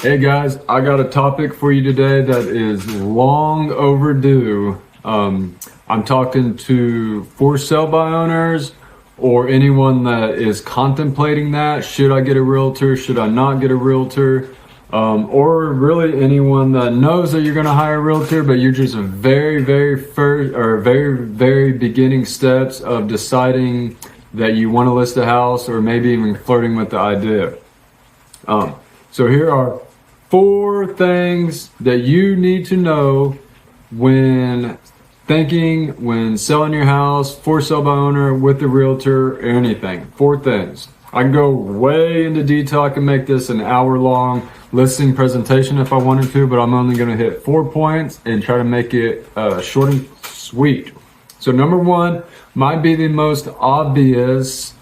Hey guys, I got a topic for you today that is long overdue. I'm talking to for sale by owners or anyone that is contemplating that. Should I get a realtor? Should I not get a realtor? Or really anyone that knows that you're going to hire a realtor, but you're just very first or very beginning steps of deciding that you want to list a house or maybe even flirting with the idea. So here are 4 things that you need to know when when selling your house, for sale by owner, with a realtor, or anything. 4 things. I can go way into detail. I can make this an hour-long listing presentation if I wanted to, but I'm only going to hit 4 points and try to make it short and sweet. So number 1 might be the most obvious,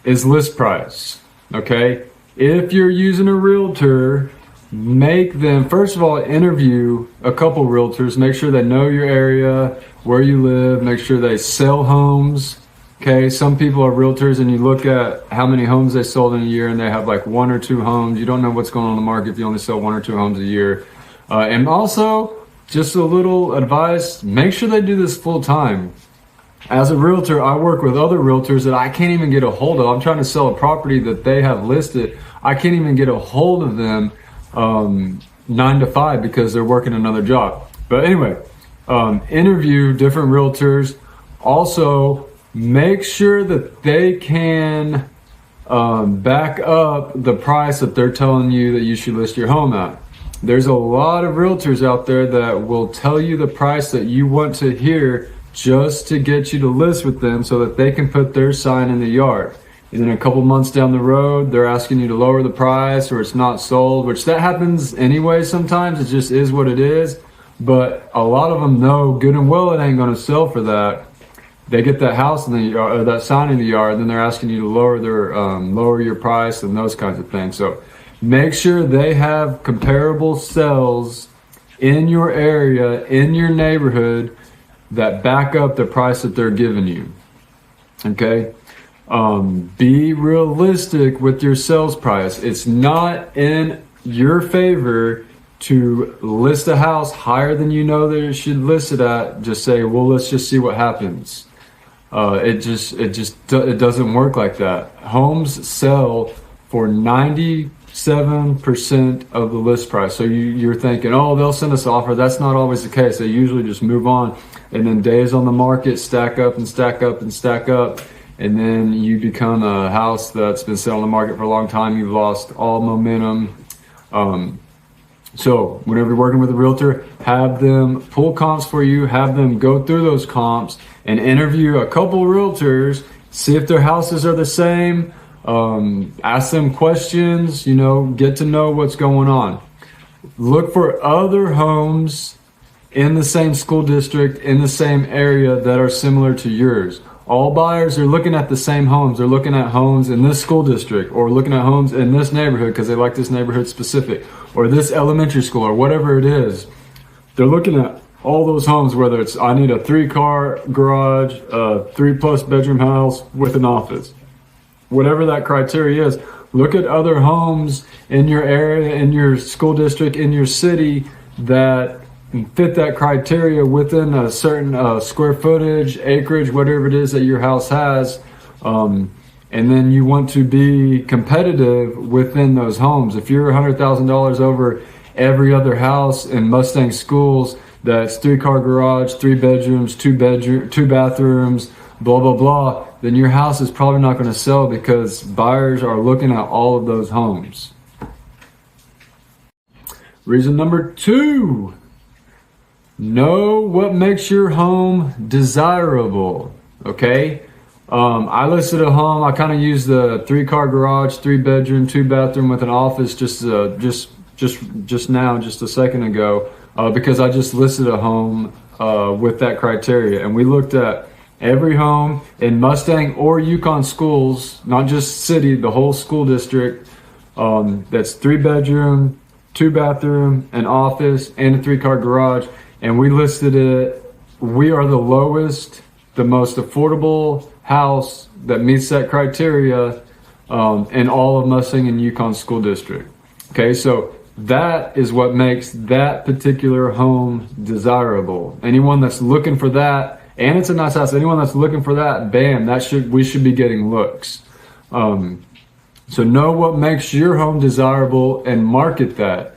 is list price. Okay. If you're using a realtor, make them, first of all, interview a couple realtors, make sure they know your area, where you live, make sure they sell homes. Okay, some people are realtors and you look at how many homes they sold in a year and they have like 1 or 2 homes. You don't know what's going on in the market if you only sell 1 or 2 homes a year. And also, just a little advice, make sure they do this full time. As a realtor, I work with other realtors that I can't even get a hold of. I'm trying to sell a property that they have listed. I can't even get a hold of them 9 to 5 because they're working another job. But anyway, interview different realtors. Also, make sure that they can back up the price that they're telling you that you should list your home at. There's a lot of realtors out there that will tell you the price that you want to hear just to get you to list with them so that they can put their sign in the yard. And then a couple months down the road, they're asking you to lower the price or it's not sold, which that happens anyway sometimes. It just is what it is. But a lot of them know good and well it ain't going to sell for that. They get that house in the yard, or that sign in the yard, and then they're asking you to lower your price and those kinds of things. So make sure they have comparable sales in your area, in your neighborhood, that back up the price that they're giving you. Okay. Be realistic with your sales price. It's not in your favor to list a house higher than you know that it should list it at. Just say, well, let's just see what happens. It doesn't work like that. Homes sell for 97% of the list price. So you're thinking, oh, they'll send us an offer. That's not always the case. They usually just move on. And then days on the market stack up and stack up and stack up. And then you become a house that's been sitting on the market for a long time. You've lost all momentum. So whenever you're working with a realtor, have them pull comps for you, have them go through those comps and interview a couple realtors, see if their houses are the same, ask them questions, get to know what's going on. Look for other homes in the same school district, in the same area that are similar to yours. All buyers are looking at the same homes. They're looking at homes in this school district or looking at homes in this neighborhood because they like this neighborhood specific or this elementary school or whatever it is. They're looking at all those homes, whether it's I need a 3-car garage, a 3+ bedroom house with an office. Whatever that criteria is, look at other homes in your area, in your school district, in your city that fit that criteria within a certain square footage, acreage, whatever it is that your house has. And then you want to be competitive within those homes. If you're $100,000 over every other house in Mustang schools, that's 3-car garage, 3 bedrooms, 2 bathrooms, blah, blah, blah, then your house is probably not going to sell because buyers are looking at all of those homes. Reason number 2. Know what makes your home desirable. Okay. I listed a home. I kind of used the 3-car garage, 3 bedroom, 2 bathroom with an office just now, just a second ago, because I just listed a home with that criteria, and we looked at every home in Mustang or Yukon schools, not just city, the whole school district. That's 3 bedroom, 2 bathroom, an office, and a 3-car garage. And we listed it. We are the lowest, the most affordable house that meets that criteria in all of Mustang and Yukon school district. Okay, so that is what makes that particular home desirable. Anyone that's looking for that, and it's a nice house, anyone that's looking for that, bam, we should be getting looks. So know what makes your home desirable and market that.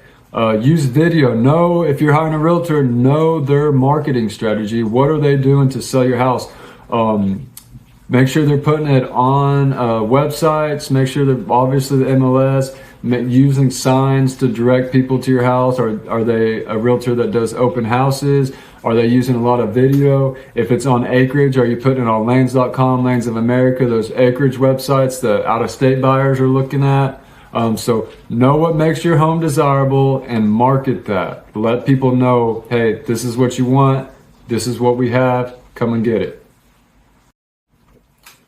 Use video. Know, if you're hiring a realtor, know their marketing strategy. What are they doing to sell your house? Make sure they're putting it on websites. Make sure they're obviously the MLS, using signs to direct people to your house. Are they a realtor that does open houses? Are they using a lot of video? If it's on acreage, are you putting it on lanes.com, Lanes of America, those acreage websites that out-of-state buyers are looking at? So know what makes your home desirable and market that. Let people know, hey, this is what you want. This is what we have. Come and get it.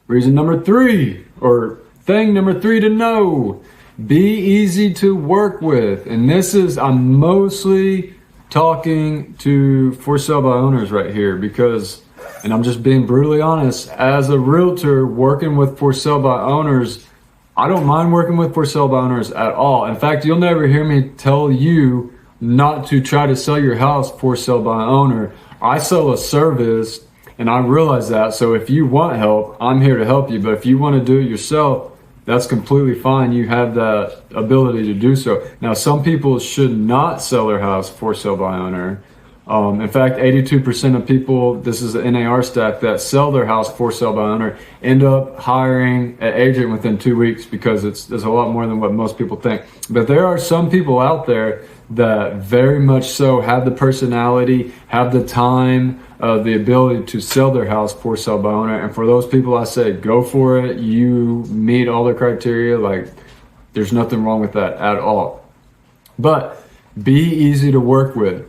Reason number 3, or thing number 3 to know, be easy to work with. And this is, I'm mostly talking to for sale by owners right here because, and I'm just being brutally honest, as a realtor working with for sale by owners, I don't mind working with for sale by owners at all. In fact, you'll never hear me tell you not to try to sell your house for sale by owner. I sell a service, and I realize that. So if you want help, I'm here to help you. But if you want to do it yourself, that's completely fine. You have that ability to do so. Now, some people should not sell their house for sale by owner. In fact, 82% of people, this is an NAR stat, that sell their house for sale by owner end up hiring an agent within 2 weeks because there's a lot more than what most people think. But there are some people out there that very much so have the personality, have the time, the ability to sell their house for sale by owner. And for those people, I say, go for it. You meet all the criteria. Like, there's nothing wrong with that at all. But be easy to work with.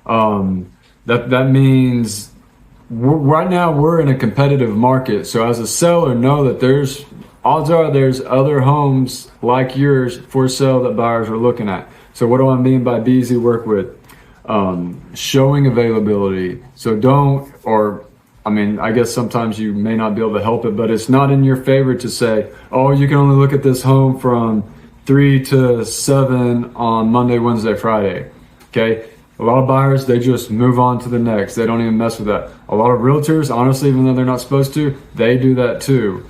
That means right now we're in a competitive market. So as a seller, know that there's other homes like yours for sale that buyers are looking at. So what do I mean by be easy to work with? Showing availability. So I guess sometimes you may not be able to help it, but it's not in your favor to say, oh, you can only look at this home from 3 to 7 on Monday, Wednesday, Friday. Okay. A lot of buyers, they just move on to the next. They don't even mess with that. A lot of realtors, honestly, even though they're not supposed to, they do that too.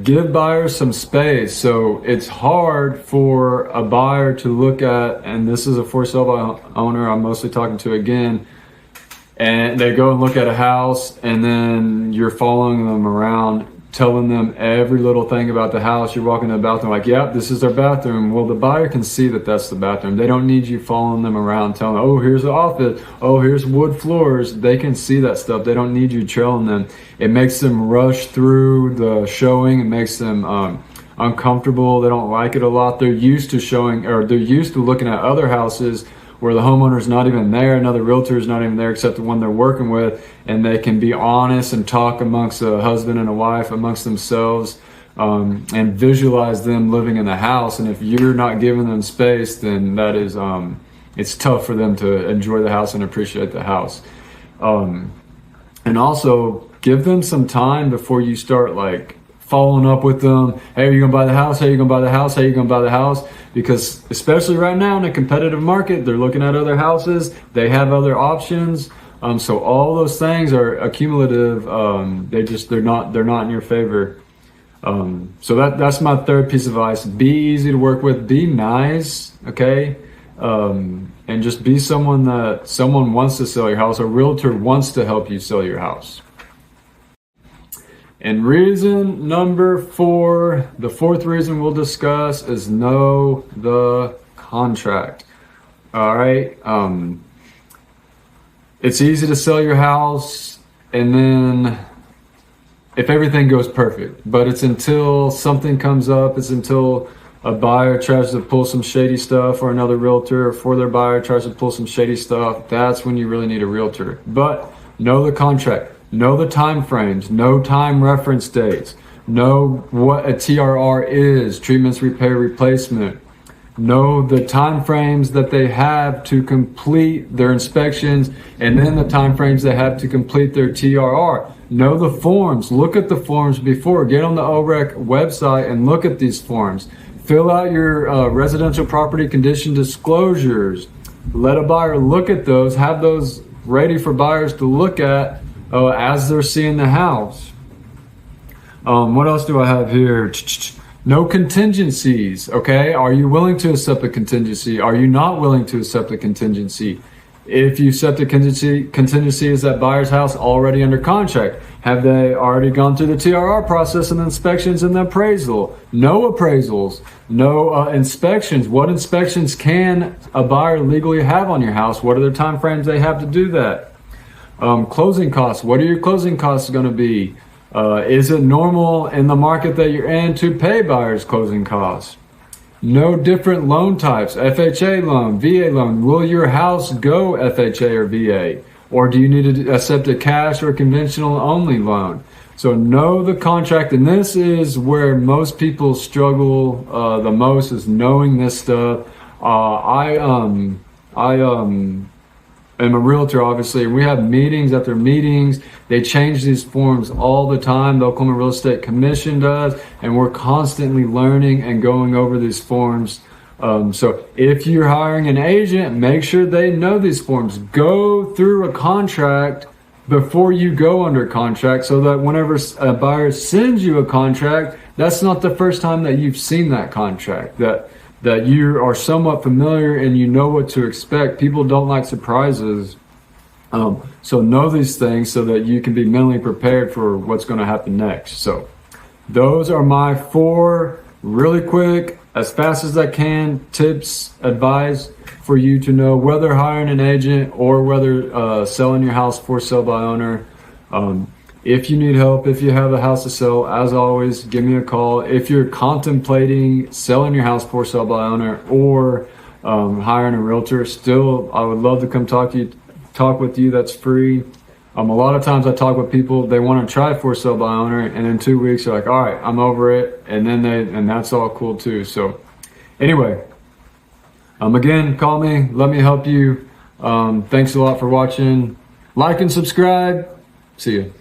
Give buyers some space. So it's hard for a buyer to look at, and this is a for sale by owner I'm mostly talking to again, and they go and look at a house, and then you're following them around, telling them every little thing about the house. You're walking to the bathroom like, yep, this is their bathroom. Well, the buyer can see that that's the bathroom. They don't need you following them around telling them, oh, here's the office. Oh, here's wood floors. They can see that stuff. They don't need you trailing them. It makes them rush through the showing. It makes them uncomfortable. They don't like it a lot. They're used to showing, or they're used to looking at other houses where the homeowner's not even there, another realtor is not even there except the one they're working with, and they can be honest and talk amongst a husband and a wife amongst themselves, and visualize them living in the house. And if you're not giving them space, then that is it's tough for them to enjoy the house and appreciate the house. And also give them some time before you start like following up with them. Hey, are you gonna buy the house? Hey, you gonna buy the house? Hey, you gonna buy the house? Because especially right now in a competitive market, they're looking at other houses. They have other options. So all those things are accumulative. They're not in your favor. So that's my third piece of advice. Be easy to work with. Be nice. Okay. And just be someone that someone wants to sell your house. A realtor wants to help you sell your house. And reason number 4, the fourth reason we'll discuss is know the contract. All right. It's easy to sell your house, and then if everything goes perfect, but it's until something comes up, it's until a buyer tries to pull some shady stuff, or another realtor for their buyer tries to pull some shady stuff, that's when you really need a realtor. But know the contract. Know the time frames, know time reference dates, know what a TRR is, treatments, repair, replacement. know the time frames that they have to complete their inspections, and then the time frames they have to complete their TRR. Know the forms. Look at the forms before. Get on the OREC website and look at these forms. Fill out your residential property condition disclosures. Let a buyer look at those. Have those ready for buyers to look at as they're seeing the house. What else do I have here? No contingencies, okay? Are you willing to accept a contingency? Are you not willing to accept a contingency? If you accept a contingency, is that buyer's house already under contract? Have they already gone through the TRR process and inspections and the appraisal? No appraisals, no inspections. What inspections can a buyer legally have on your house? What are the time frames they have to do that? Closing costs, what are your closing costs going to be? Is it normal in the market that you're in to pay buyers closing costs? No different loan types, FHA loan, VA loan. Will your house go FHA or VA? Or do you need to accept a cash or conventional only loan? So know the contract, and this is where most people struggle the most, is knowing this stuff. I am a realtor, obviously, and we have meetings after meetings. They change these forms all the time. The Oklahoma Real Estate Commission does, and we're constantly learning and going over these forms. So if you're hiring an agent, make sure they know these forms. Go through a contract before you go under contract, so that whenever a buyer sends you a contract, that's not the first time that you've seen that contract, that you are somewhat familiar and you know what to expect. People don't like surprises. So know these things so that you can be mentally prepared for what's going to happen next. So those are my 4 really quick, as fast as I can, tips, advice for you to know whether hiring an agent or whether selling your house for sale by owner. If you need help, if you have a house to sell, as always, give me a call. If you're contemplating selling your house for sale by owner or hiring a realtor, still, I would love to come talk with you. That's free. A lot of times I talk with people, they want to try for sale by owner, and in 2 weeks they're like, all right, I'm over it. And then and that's all cool too. So anyway, again, call me, let me help you. Thanks a lot for watching. Like and subscribe. See you.